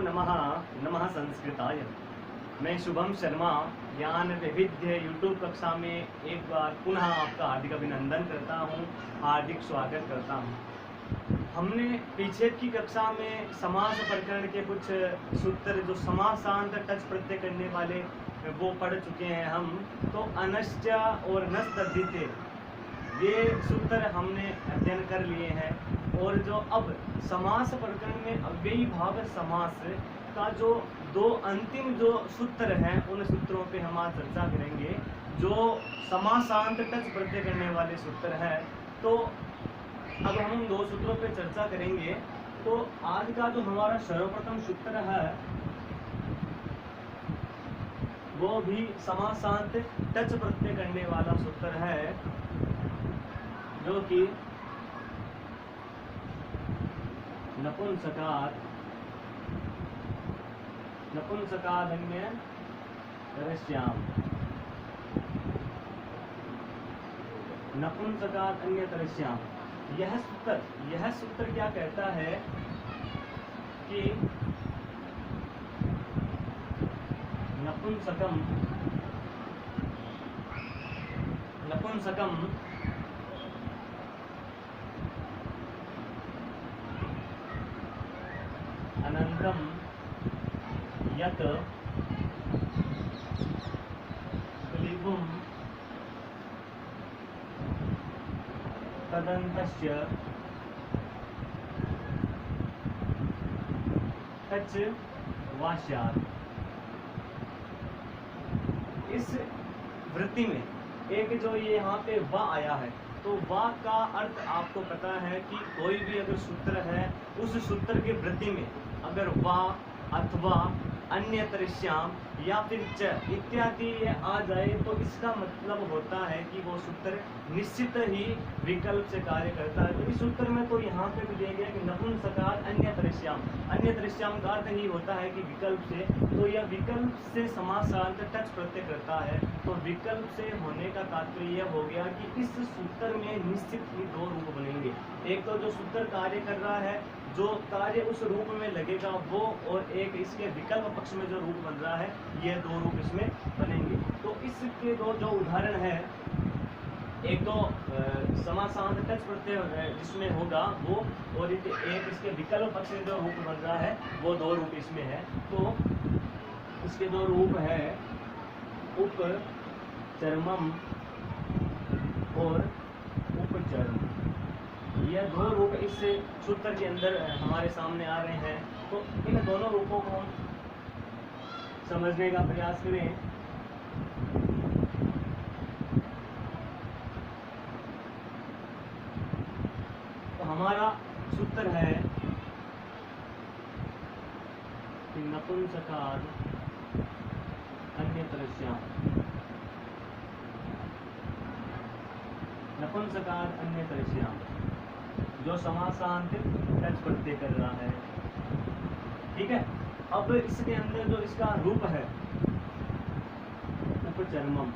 नमः नमः संस्कृताय। मैं शुभम शर्मा ज्ञान वैविध्य यूट्यूब कक्षा में एक बार पुनः आपका हार्दिक अभिनंदन करता हूँ, हार्दिक स्वागत करता हूँ। हमने पीछे की कक्षा में समास प्रकरण के कुछ सूत्र जो समासांत टच प्रत्यय करने वाले वो पढ़ चुके हैं हम। तो अनश्च और नस्त तद्धिते ये सूत्र हमने अध्ययन कर लिए हैं। और जो अब समास प्रकरण में अव्ययी भाव समास का जो दो अंतिम जो सूत्र हैं उन सूत्रों पे हम आज चर्चा करेंगे, जो समासांत टच प्रत्यय करने वाले सूत्र हैं। तो अब हम उन दो सूत्रों पे चर्चा करेंगे। तो आज का जो हमारा सर्वप्रथम सूत्र है वो भी समासांत टच प्रत्यय करने वाला सूत्र है, जो कि नपुंसकाधन्य तरस्याम। नपुंसकाधन्य तरस्याम यह सूत्र क्या कहता है कि नपुंसकम अनंतम यत क्लीबुम तदन्तस्य टच वास्यात्। इस वृत्ति में एक जो ये यहाँ पे वा आया है, तो वा का अर्थ आपको पता है कि कोई भी अगर सूत्र है उस सूत्र की वृत्ति में अगर वा अथवा अन्य तरस्याम या फिर च इत्यादि ये आ जाए तो इसका मतलब होता है कि वो सूत्र निश्चित ही विकल्प से कार्य करता है। तो इस सूत्र में तो यहाँ पे भी दिया गया कि नपुंसकात् अन्य तरस्याम का अर्थ ही होता है कि विकल्प से। तो यह विकल्प से समासांत टच प्रत्यय करता है। तो विकल्प से होने का तात्पर्य यह हो गया कि इस सूत्र में निश्चित ही दो रूप बनेंगे। एक तो जो सूत्र कार्य कर रहा है, जो कार्य उस रूप में लगेगा वो, और एक इसके विकल्प पक्ष में जो रूप बन रहा है, ये दो रूप इसमें बनेंगे। तो इसके दो जो उदाहरण है, एक तो समासांत टच प्रत्यय जिसमें होगा वो, और एक इसके विकल्प पक्ष में जो रूप बन रहा है वो दो रूप इसमें है। तो इसके दो रूप है उपचर्मम और उपचर्म। यह दो रूप इस सूत्र के अंदर हमारे सामने आ रहे हैं। तो इन दोनों रूपों को हम समझने का प्रयास करें। तो हमारा सूत्र है कि नपुंसकात् अन्य तरस्याम। नपुंसकात् अन्य तरस्याम जो समासांत टच प्रत्यय कर रहा है, ठीक है। अब इसके अंदर जो इसका रूप है उपचर्मम,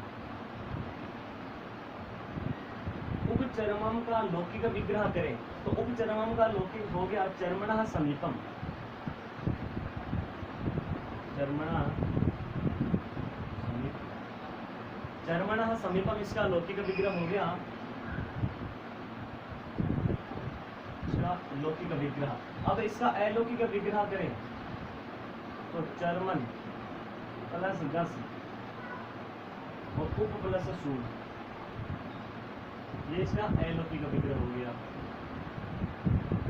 उपचर्मम का लौकिक विग्रह करें तो उपचर्मम का लौकिक हो गया चर्मणः समीपम। चर्मणः समीपम इसका लौकिक विग्रह हो गया, लौकिक विग्रह। अब इसका अलौकिक विग्रह करें तो चर्मन प्लस गस और उप प्लस सू, ये इसका अलौकिक विग्रह हो गया,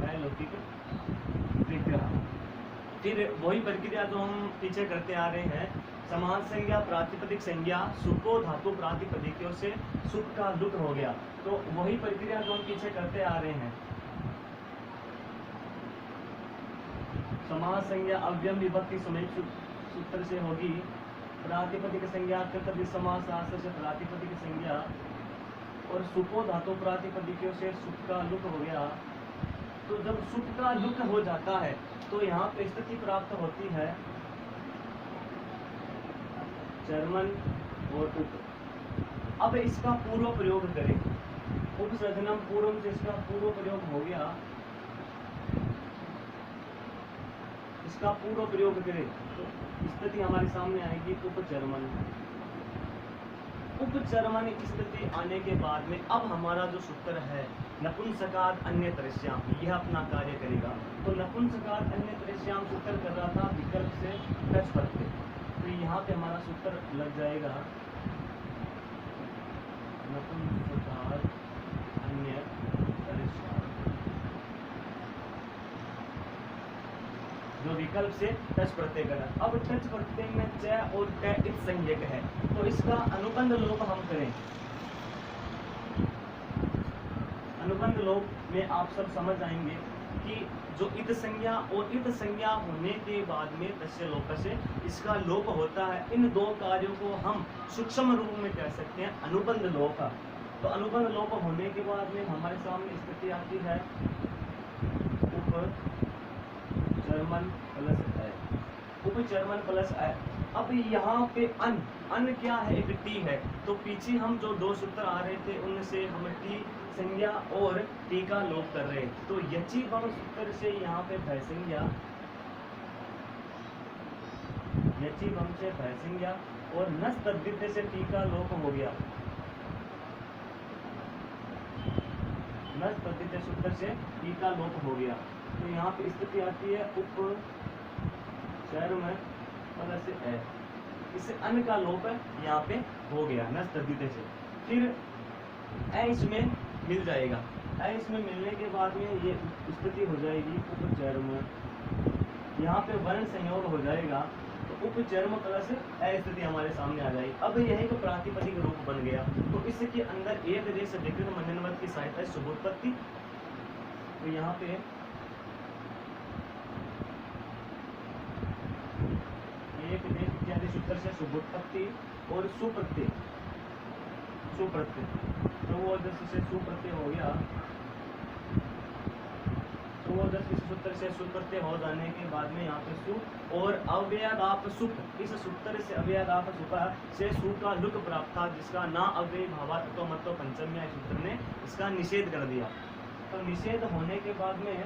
अलौकिक विग्रह। फिर वही प्रक्रिया जो हम पीछे करते आ रहे हैं, समास संज्ञा प्रातिपदिक संज्ञा सुको धातु प्रातिपदिकों से सुख का लुक हो गया। तो वही प्रक्रिया जो हम पीछे करते आ रहे हैं। समास संज्ञा अव्यम विभक्ति समय सूत्र से होगी, प्रातिपदिक संज्ञा कर्तव्य समास आश्रय से प्रातिपदिक संज्ञा, और सुको धातु प्रातिपदिकों से सुख का लुक हो गया। तो जब सुख का लुक हो जाता है तो यहाँ पे स्थिति प्राप्त होती है चर्मन और उप। अब इसका पूर्व प्रयोग करें, उपसर्जनम पूर्व से इसका पूर्व प्रयोग हो गया। इसका पूर्व प्रयोग करें तो स्थिति हमारे सामने आएगी उपचर्मन। उपचर्मन स्थिति आने के बाद में अब हमारा जो सूत्र है नपुंसकाद अन्यतरस्याम, यह अपना कार्य करेगा। तो नपुंसकाद अन्यतरस्याम सूत्र कर रहा था विकल्प से टच करके, तो यहाँ पे हमारा सूत्र लग जाएगा नपुंसकाद अन्यतरस्याम, जो विकल्प से टच प्रत्यय करा। अब टच प्रत्यय में च और ट इत संज्ञक है, तो इसका अनुबंध लोप हम करें। अनुबंध लोप में आप सब समझ आएंगे कि जो इत संज्ञा और इत संज्ञा होने के बाद में तस्य लोप से इसका लोप होता है। इन दो कार्यों को हम सूक्ष्म रूप में कह सकते हैं अनुबंध लोप। तो अनुबंध लोप होने के बाद में हमारे सामने स्थिति आती है उपचर्मन प्लस है, उपचर्मन प्लस है। अब यहाँ पे अन क्या है, एक टी है। तो पीछे हम जो दो सूत्र आ रहे थे उनसे हम टी संज्ञा और टी का लोप कर रहे हैं। तो यची वम सूत्र से यहाँ पे भय संज्ञा, यची वम से भय संज्ञा और नस तद्धित से टी का लोप हो गया। नस तद्धित सूत्र से टी का लोप हो गया। तो यहाँ पे स्थिति आती है उपचर्मन प्लस है, इससे अन का लोप यहाँ पे हो गया नस तद्धित से। फिर ए इसमें मिल जाएगा, ए इसमें मिलने के बाद में ये स्थिति हो जाएगी उपचर्मन, यहाँ पे वर्ण संयोग हो जाएगा। तो उपचर्म प्लस ए स्थिति हमारे सामने आ जाएगी। अब यही को प्रातिपदिक रूप बन गया। तो इसके अंदर एक देश विकृत मननवत की सहायता है शुभोत्पत्ति। तो यहाँ पे एक देश इत्यादि सूत्र से शुभोत्पत्ति और सुप्रत्यय, सुप्रत्यय तो वो दस से सुप्रत्यय हो गया। तो वो दस इस सूत्र से सुप्रत्यय हो जाने के बाद में यहाँ पे सु और अव्ययादाप सुप, इस सूत्र से अव्ययादाप सुपा से सु का लुक प्राप्त था, जिसका ना अव्यय भावार्थ तो मत पंचम्या सूत्र ने इसका निषेध कर दिया। तो निषेध होने के बाद में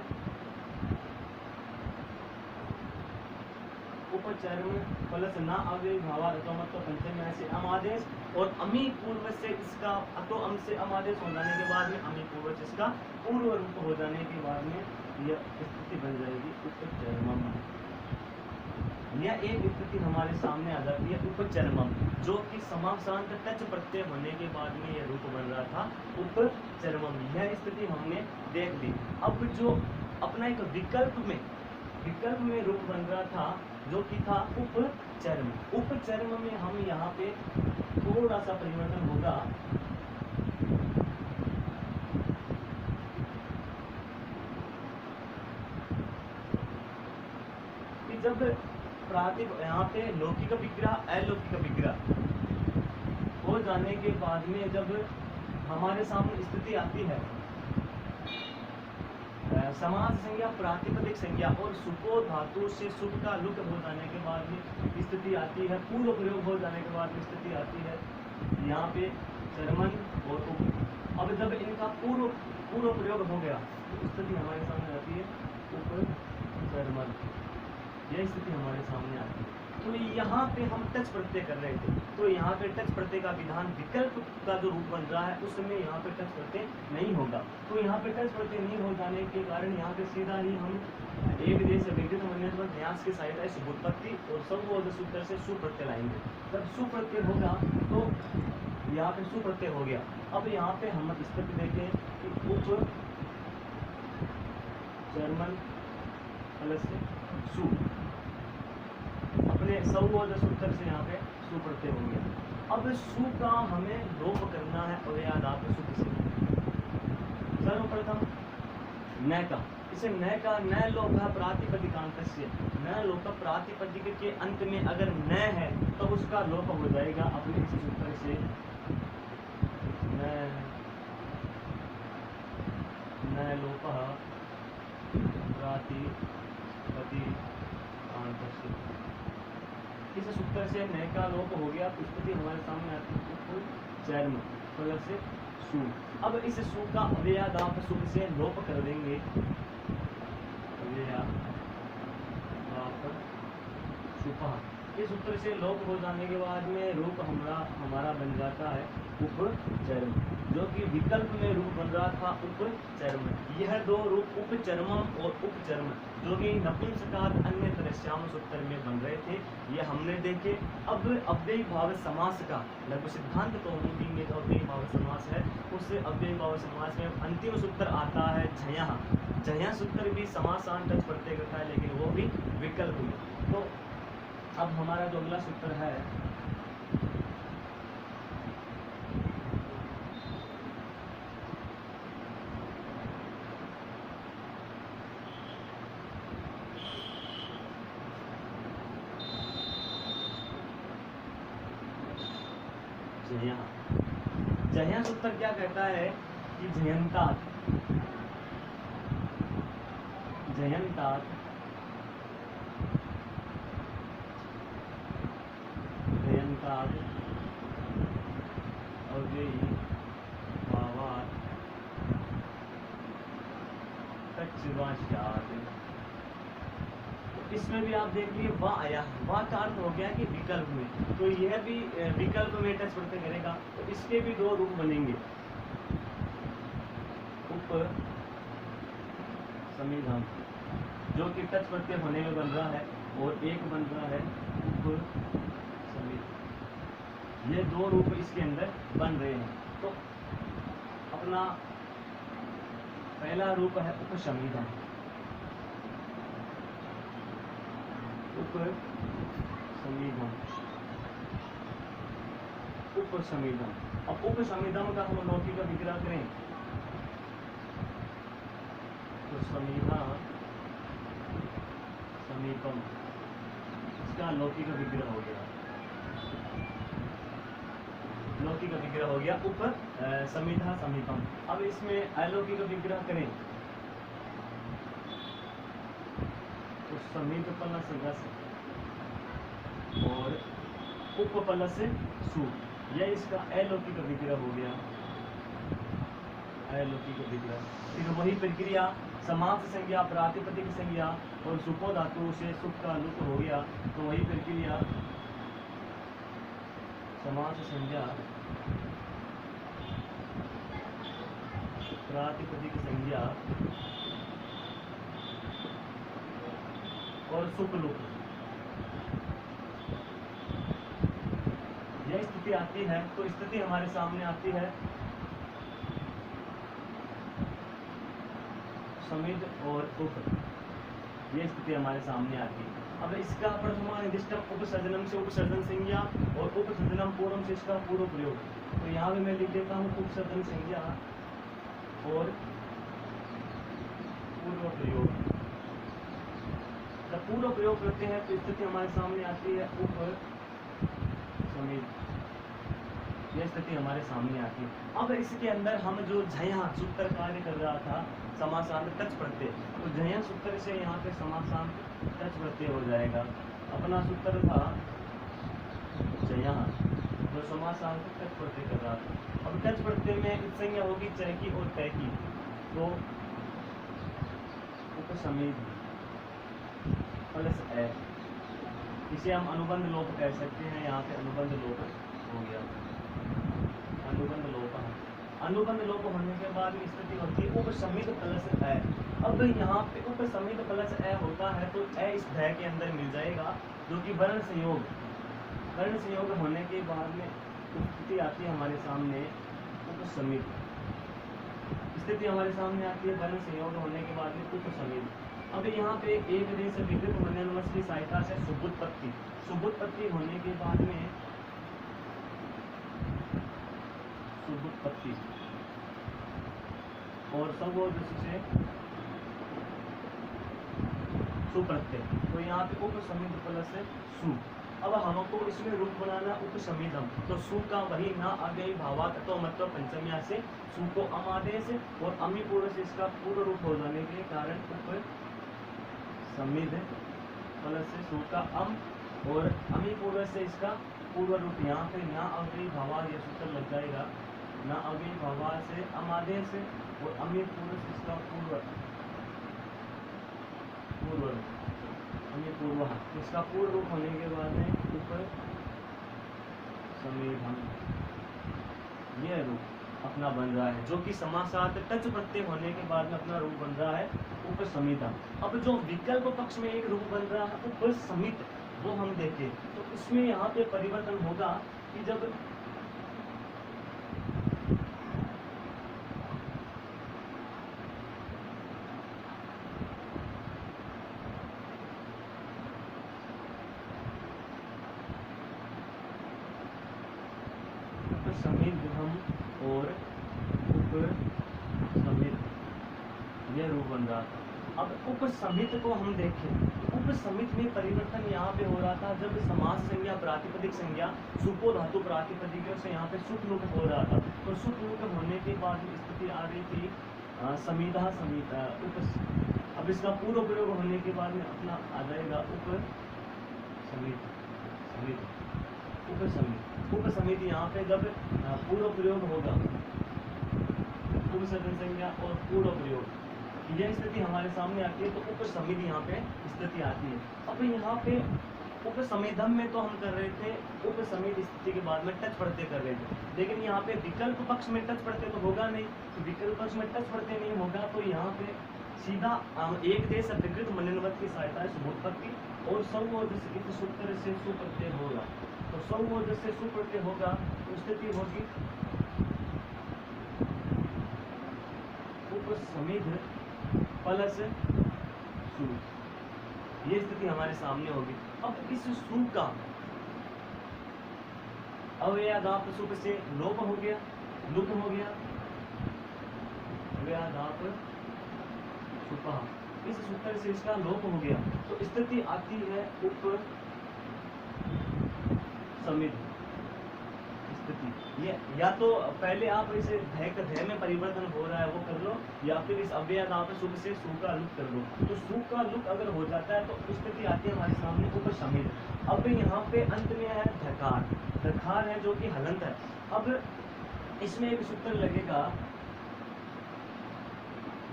उपचर्म प्लस ना अव्यय भावार्थ तो पंचम्या से अमादेश और अमी पूर्व से इसका अतो अम से अमादेश हो जाने के बाद में अमी पूर्व से इसका पूर्व रूप हो जाने के बाद में यह स्थिति बन जाएगी उपचर्मम। यह एक स्थिति हमारे सामने आ जाती है उपचर्मम, जो कि समासांत टच प्रत्यय होने के बाद में यह रूप बन रहा था उपचर्मम। यह स्थिति हमने देख ली। अब जो अपना एक विकल्प में रूप बन रहा था जो कि था उपचर्म। उपचर्म में हम यहाँ पे थोड़ा सा परिवर्तन होगा। कि जब प्रातिप यहाँ पे लौकिक विग्रह अलौकिक विग्रह हो जाने के बाद में जब हमारे सामने स्थिति आती है समास संज्ञा प्रातिपदिक संज्ञा और सुपो धातु से सुप का लुक हो जाने के बाद में स्थिति आती है, पूर्व प्रयोग हो जाने के बाद स्थिति आती है यहाँ पे चर्मन और उप। अब जब इनका पूर्व प्रयोग हो गया तो स्थिति हमारे सामने आती है उप चर्मन, यह स्थिति हमारे सामने आती है। तो यहाँ पे हम टच प्रत्यय कर रहे थे, तो यहाँ पे टच प्रत्यय का विधान विकल्प का जो रूप बन रहा है उसमें यहाँ पे टच प्रत्यय नहीं होगा। तो यहाँ पे टच प्रत्यय नहीं हो जाने के कारण यहाँ पे सीधा ही हम एक देश विकृत मननवत न्यास की सहायता है शुभोत्पत्ति और सब सूत्र से सुप्रत्यय लाएंगे। जब सुप्रत्यय होगा तो यहाँ पे सुप्रत्यय हो गया। अब यहाँ पे हम स्थिति देखें कि उप जर्मन प्लस सु अपने सूत्र से यहाँ पे सुप्रत्यय हो गया। अब सु का हमें लोप करना है अव्ययादाप सुख से। सर्वप्रथम न का, इसे न का न लोप है प्रातिपदिकांत से, न लोप प्रातिपदिक के अंत में अगर न है तो उसका लोप हो जाएगा अपने इस सूत्र से न लोप प्रातिपदिकांत से। इस सूत्र से न का लोप हो गया। स्थिति हमारे सामने आती है चर्म प्लस सु। अब इस सु का अव्ययादाप सुख से लोप कर देंगे, अव्ययादाप पाप सुपा। इस सूत्र से लोप हो जाने के बाद में रूप हमारा बन जाता है उपचर्म, जो कि विकल्प में रूप बन रहा था उपचर्म। यह दो रूप उपचर्मम और उपचर्म जो कि नपुंसकात अन्य तरस्याम सूत्र में बन रहे थे, ये हमने देखे। अब अव्ययी भाव समास का लघु सिद्धांत कौमुदी में जो अव्ययी भाव समास है, उस अव्ययी भाव समास में अंतिम सूत्र आता है झयः। झयः सूत्र भी समासांत टच प्रत्यय करता है, लेकिन वो भी विकल्प में। तो अब हमारा जो अगला सूत्र है झयः सूत्र क्या कहता है कि झयंतात अव्ययी भावात् तच्चवास्यात्। इसमें भी आप देख लिए वा आया, वा का अर्थ हो गया कि विकल्प में, तो यह भी विकल्प में टच प्रत्यय करेगा। तो इसके भी दो रूप बनेंगे, उप समीधम जो कि टच प्रत्यय होने में बन रहा है, और एक बन रहा है उप समीध। ये दो रूप इसके अंदर बन रहे हैं। तो अपना पहला रूप है उपसमीधम। उपसमीधम। अब उपसमीधम का हम लौकिक विग्रह करें तो समीधा समीपम, इसका लौकिक विग्रह हो गया, लौकिक विग्रह हो गया उप समीधा समीपम। अब इसमें अलौकिक विग्रह करें तो समीप प्लस रस और उप प्लस सु, यह इसका अलौकिक विग्रह हो गया, अलौकिक विग्रह। फिर वही प्रक्रिया समास संज्ञा प्रातिपदिक संज्ञा और सुपो धातु से सुख का लुक हो गया, तो वही प्रक्रिया समास संज्ञा प्रातिपदिक संज्ञा और सुख लुक, यह स्थिति आती है। तो स्थिति हमारे सामने आती है समिध और उप, ये स्थिति हमारे सामने आती है। अब इसका प्रथमा निर्दिष्टम उपसर्जनम से उपसर्जन संज्ञा और उपसर्जनम पूर्वम से इसका पूर्व प्रयोग। तो यहाँ भी मैं लिख देता हूँ उपसर्जन संज्ञा और पूर्व प्रयोग। जब पूर्व प्रयोग करते हैं तो स्थिति हमारे सामने आती है उप समिध, यह स्थिति हमारे सामने आती है। अब इसके अंदर हम जो झयः सूत्र कार्य कर रहा था समासांत टच प्रत्यय, तो झयः सूत्र से यहाँ पे समासांत टच प्रत्यय हो जाएगा। अपना सूत्र था झयः, जो समासांत टच प्रत्यय कर रहा था। अब टच प्रत्यय में संज्ञा होगी च की और तय की, तो उपसमीध प्लस ए, इसे हम अनुबंध लोप कह सकते हैं। यहाँ पे अनुबंध लोप हो गया, अनुबंध लोप है। अनुबंध लोप होने के बाद स्थिति होती है उपसमीध प्लस ए। अब यहाँ पे उपसमीध प्लस ए होता है तो ए इस भय के अंदर मिल जाएगा, जो कि वर्ण संयोग, वर्ण संयोग होने के बाद में स्थिति आती है हमारे सामने उपसमीध, स्थिति हमारे सामने आती है वर्ण संयोग होने के बाद में उपसमीध। अब यहाँ पे एक देश विकृत वर्णानुमस की सहायता से सुबुत्पत्ति, सुबुत्पत्ति होने के बाद में सुबुत्पत्ति और सब से सुप्रत्यय, तो यहाँ पे उपसमीध प्लस सु। अब हमको इसमें रूप बनाना उपसमीधम, तो सु का वही ना अव्ययी भावात् तो मतलब पंचम्या से सु को अमादेश और अमी पूर्व से इसका पूर्व रूप हो जाने के कारण उपसमीध प्लस सु का अम और अमी पूर्व से इसका पूर्व रूप। यहाँ पे ना अव्ययी भावात् यह सूत्र लग जाएगा, ना अव्ययी भावात् से अमादेश और अमी पूर्व से इसका पूर्व रूप। ये पूर्व, इसका पूर्ण रूप होने के बाद में उप समीधम, यह रूप अपना बन रहा है, जो कि समासार्थ टच प्रत्यय होने के बाद में अपना रूप बन रहा है उपसमितम। अब जो विकल्प पक्ष में एक रूप बन रहा है उपसमित, वो हम देखें तो इसमें यहाँ पे परिवर्तन होगा कि जब उपसमिधम और उपसमित, यह रूप बन रहा था। अब उपसमित को हम देखें, उपसमित में परिवर्तन यहाँ पे हो रहा था जब समास संज्ञा प्रातिपदिक संज्ञा सुपो धातु प्रातिपदिक से यहाँ पे सुख लुक हो रहा था। तो सुख लुक होने के बाद स्थिति आ रही थी समिधा समिता उप। अब इसका पूर्व प्रयोग होने के बाद में अपना आ जाएगा उपसमित, समित, उपसमित। उपसमित यहाँ पे जब पूर्व प्रयोग होगा, उपसर्जन संज्ञा और पूर्व प्रयोग, यह स्थिति हमारे सामने आती है तो उपसमित यहाँ पे स्थिति आती है। अब यहाँ पे उपसमिधम में तो हम कर रहे थे उपसमित स्थिति के बाद में टच पढ़ते कर रहे थे, लेकिन यहाँ पे विकल्प पक्ष में टच पढ़ते तो होगा नहीं, तो विकल्प पक्ष में टच पढ़ते नहीं होगा तो यहाँ पे सीधा एक देश अभिकृत मननवत की सहायता से सुबोधपत्ति और सौवोजस इस सूत्र से सुप्रत्यय होगा। तो सौवोजस से सुप्रत्यय होगा तो स्थिति होगी उपसमिध प्लस सु, ये स्थिति हमारे सामने होगी। अब इस सु का अव्ययादाप सुप से लोप हो गया, लुप हो गया, अव्ययादाप सुपा, इस सूत्र से इसका लोप हो गया तो स्थिति आती है उपसमित स्थिति। ये या तो पहले आप इसे धय में परिवर्तन हो रहा है वो कर लो, या फिर इस अव्ययादाप सुप से सु का लुक कर लो। तो सु का लुक अगर हो जाता है तो स्थिति आती है हमारे सामने उपसमित। अब यहाँ पे अंत में है धकार, धकार है जो कि हलंत है। अब इसमें एक सूत्र लगेगा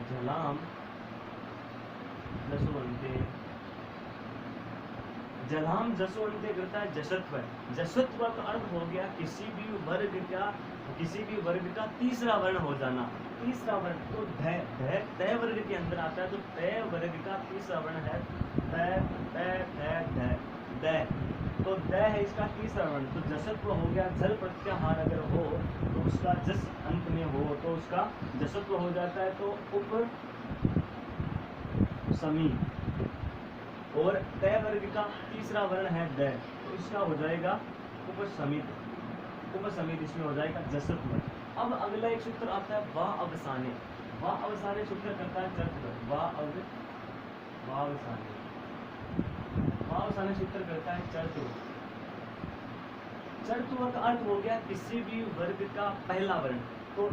झलाम जसवंते, जलाम जसवंते करता है जसत्व। जसत्व का अर्थ हो गया किसी भी वर्ग का तीसरा वर्ण हो जाना। तीसरा वर्ण तो तय वर्ग के अंदर आता है, तो तय वर्ग का तीसरा वर्ण है द, तो द है इसका तीसरा वर्ण। तो जसत्व हो गया, जल प्रत्याहार अगर हो तो उसका जस अंत में हो तो उसका जसत्व हो जाता है, तो उप समी। और तय वर्ग का तीसरा वर्ण है द, तो इसका हो जाएगा उपसमित। उपसमित इसमें हो जाएगा जसत्व। अब अगला एक सूत्र आता है वा अवसाने। वा अवसाने सूत्र करता है चर्त। वा अवसाने सूत्र करता है चर्त। चर्तुव का अर्थ हो गया किसी भी वर्ग का पहला वर्ण। तो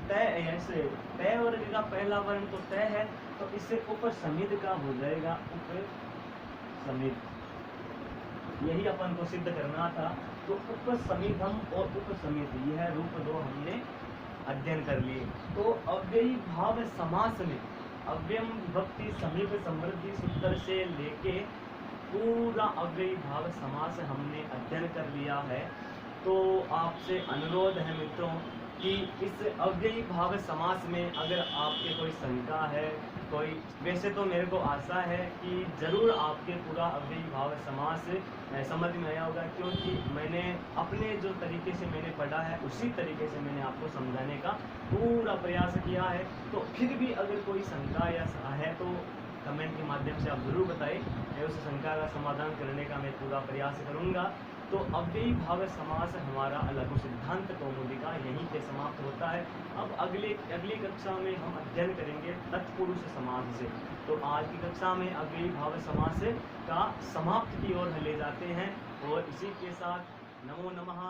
तय ऐसे तय वर्ग का पहला वर्ण तो तय है, तो इससे उपसमित का हो जाएगा उपसमित। यही अपन को सिद्ध करना था। तो उपसमिधम और उपसमित यह रूप दो हमने अध्ययन कर लिए। तो अव्ययी भाव समास में अव्ययम विभक्ति समीप समृद्धि सूत्र से लेके पूरा अव्ययी भाव समास हमने अध्ययन कर लिया है। तो आपसे अनुरोध है मित्रों कि इस अव्ययी भाव समास में अगर आपके कोई शंका है, कोई, वैसे तो मेरे को आशा है कि ज़रूर आपके पूरा अव्ययी भाव समास समझ में आया होगा, क्योंकि मैंने अपने जो तरीके से मैंने पढ़ा है उसी तरीके से मैंने आपको समझाने का पूरा प्रयास किया है। तो फिर भी अगर कोई शंका या है तो कमेंट के माध्यम से आप ज़रूर बताएं, मैं उस शंका का समाधान करने का मैं पूरा प्रयास करूँगा। तो अव्ययी भाव समास हमारा लघु सिद्धांत कौमुदी का यहीं पे समाप्त होता है। अब अगली कक्षा में हम अध्ययन करेंगे तत्पुरुष समास से। तो आज की कक्षा में अव्ययी भाव समास का समाप्त की ओर ले जाते हैं और इसी के साथ नमो नमः।